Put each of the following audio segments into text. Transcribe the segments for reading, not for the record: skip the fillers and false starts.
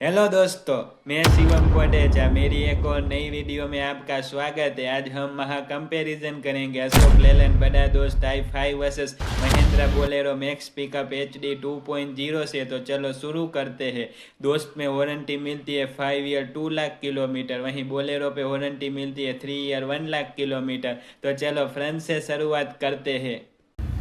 Hello दोस्तों, मैं शिवम कोटेचा। मेरी एक और नई वीडियो में आपका स्वागत है। आज हम वहाँ कंपैरिजन करेंगे अशोक लेलैंड बड़ा दोस्त i5 versus Mahindra Bolero max pickup HD 2.0 से। तो चलो शुरू करते हैं। दोस्त में वारंटी मिलती है 5 ईयर 2 लाख किलोमीटर, वहीं बोलेरो पे वारंटी मिलती है 3 ईयर 1 लाख किलोमीटर। तो चलो फ्रंट से शुरुआत करते हैं।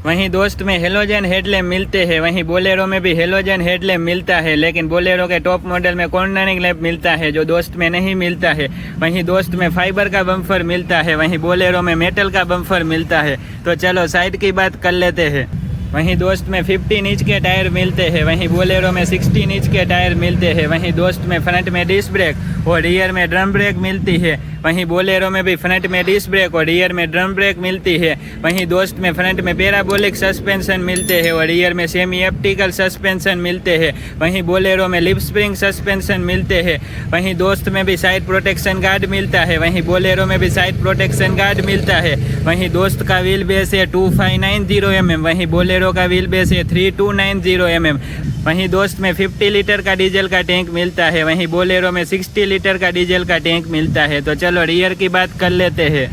वहीं दोस्त में हेलोजन हेडलैम्प मिलते हैं, वहीं बोलेरो में भी हेलोजन हेडलैम्प मिलता है, लेकिन बोलेरो के टॉप मॉडल में कॉर्नरिंग लैंप मिलता है जो दोस्त में नहीं मिलता है। वहीं दोस्त में फाइबर का बम्फर मिलता है, वहीं बोलेरो में मेटल का बम्फर मिलता है। तो चलो साइड की बात कर लेते हैं। वहीं दोस्त में 15 इंच के टायर मिलते हैं, वहीं बोलेरो में 16 इंच के टायर मिलते हैं। वहीं दोस्त में फ्रंट में डिस्क ब्रेक और रियर में ड्रम ब्रेक मिलती है। वहीं बोलेरो में भी फ्रंट में डिस्क ब्रेक और रियर में ड्रम ब्रेक मिलती है। वहीं दोस्त में फ्रंट में पैराबोलिक सस्पेंशन मिलते हैं और रियर में सेमी ऑप्टिकल सस्पेंशन मिलते हैं। वहीं बोलेरो में लिप स्प्रिंग सस्पेंशन मिलते हैं। वहीं दोस्त में भी साइड प्रोटेक्शन गार्ड मिलता है, वहीं बोलेरो में भी साइड प्रोटेक्शन गार्ड मिलता है। वहीं दोस्त का व्हील बेस है 2590 mm, वहीं बोलेरो का व्हील बेस है 3290 mm। वहीं दोस्त में 50 लीटर का डीजल का टैंक मिलता है, वहीं बोलेरो में 60 लीटर का डीजल का टैंक मिलता है। तो चलो रियर की बात कर लेते हैं।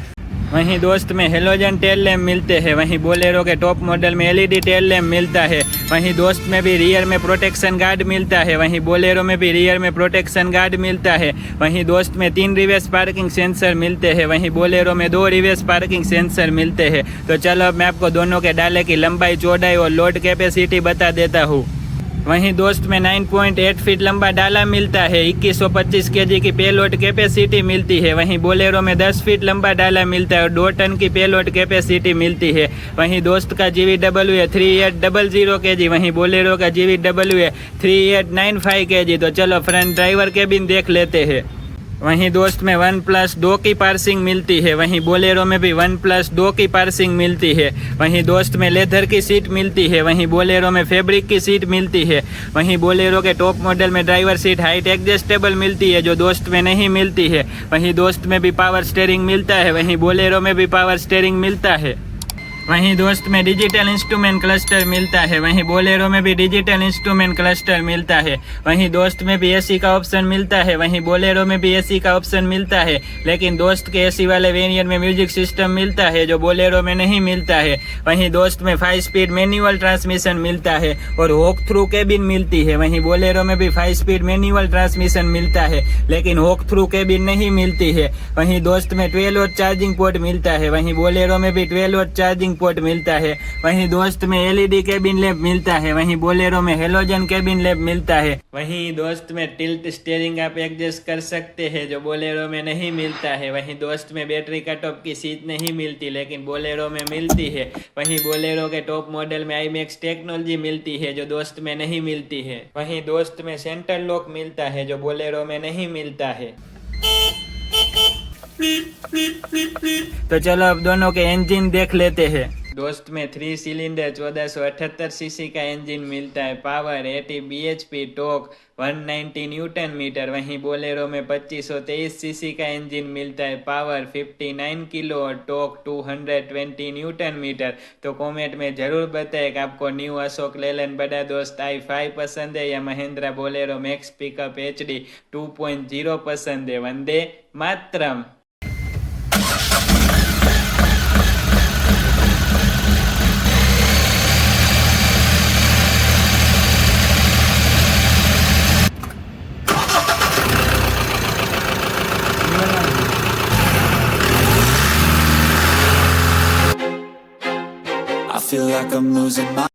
वहीं दोस्त में हेलोजन टेल लैम्प मिलते हैं, वहीं बोलेरो के टॉप मॉडल में LED टेल लैम्प मिलता है। वहीं दोस्त में भी रियर में प्रोटेक्शन गार्ड मिलता है, वहीं बोलेरो में भी रियर में प्रोटेक्शन गार्ड मिलता है। वहीं दोस्त में 3 रिवर्स पार्किंग सेंसर मिलते हैं, वहीं बोलेरो में 2 रिवर्स पार्किंग सेंसर मिलते हैं। तो चलो अब मैं आपको दोनों के डाले की लंबाई, चौड़ाई और लोड कैपेसिटी बता देता हूँ। वहीं दोस्त में 9.8 फीट लंबा डाला मिलता है, 2125 kg की पेलोड कैपेसिटी मिलती है। वहीं बोलेरो में 10 फीट लंबा डाला मिलता है और 2 टन की पेलोड कैपेसिटी मिलती है। वहीं दोस्त का GVW है 3800 kg, वहीं बोलेरो का GVW है 3895 kg। तो चलो फ्रंट ड्राइवर केबिन देख लेते हैं। वहीं दोस्त में 1+2 की पार्सिंग मिलती है, वहीं बोलेरो में भी 1+2 की पार्सिंग मिलती है। वहीं दोस्त में लेदर की सीट मिलती है, वहीं बोलेरो में फैब्रिक की सीट मिलती है। वहीं बोलेरो के टॉप मॉडल में ड्राइवर सीट हाइट एडजस्टेबल मिलती है जो दोस्त में नहीं मिलती है। वहीं दोस्त में भी पावर स्टीयरिंग मिलता है, वहीं बोलेरो में भी पावर स्टीयरिंग मिलता है। वहीं दोस्त में डिजिटल इंस्ट्रूमेंट क्लस्टर मिलता है, वहीं बोलेरो में भी डिजिटल इंस्ट्रूमेंट क्लस्टर मिलता है। वहीं दोस्त में भी AC का ऑप्शन मिलता है, वहीं बोलेरो में भी AC का ऑप्शन मिलता है, लेकिन दोस्त के AC वाले वेरिएंट में म्यूजिक सिस्टम मिलता है जो बोलेरो में नहीं मिलता है। वहीं दोस्त में 5 स्पीड मैनुअल ट्रांसमिशन मिलता है और वॉक थ्रू केबिन मिलती है। वहीं बोलेरो में भी 5 स्पीड मैनुअल ट्रांसमिशन मिलता है, लेकिन वॉक थ्रू केबिन नहीं मिलती है। वहीं दोस्त में 12 वोल्ट चार्जिंग पोर्ट मिलता है, वहीं बोलेरो में भी 12 वोल्ट चार्जिंग पोर्ट मिलता है। वहीं दोस्त में LED केबिन लैंप मिलता है, वहीं बोलेरो में हेलोजन केबिन लैंप मिलता है। वहीं दोस्त में टिल्ट स्टीयरिंग आप एडजस्ट कर सकते हैं जो बोलेरो में नहीं मिलता है। वहीं दोस्त में बैटरी कट ऑफ की सीट नहीं मिलती, लेकिन बोलेरो में मिलती है। वहीं बोलेरो के टॉप मॉडल में IMAX टेक्नोलॉजी मिलती है जो दोस्त में नहीं मिलती है। वहीं दोस्त में सेंटर लॉक मिलता है जो बोलेरो में नहीं मिलता है। तो चलो अब दोनों के इंजन देख लेते हैं। दोस्त में 3 सिलेंडर 1478 सीसी का इंजन मिलता है, power 80 bhp, torque 190 newton metre. वहीं बोलेरो में 2523 सीसी का इंजन मिलता है, पावर 59 किलो और टॉर्क 220 न्यूटन मीटर। तो कमेंट में जरूर बताएं कि आपको न्यू अशोक लेलैंड बड़ा दोस्त i5 पसंद है या Mahindra Bolero max pickup HD 2.0 पसंद है। Vande Mataram. I feel like I'm losing my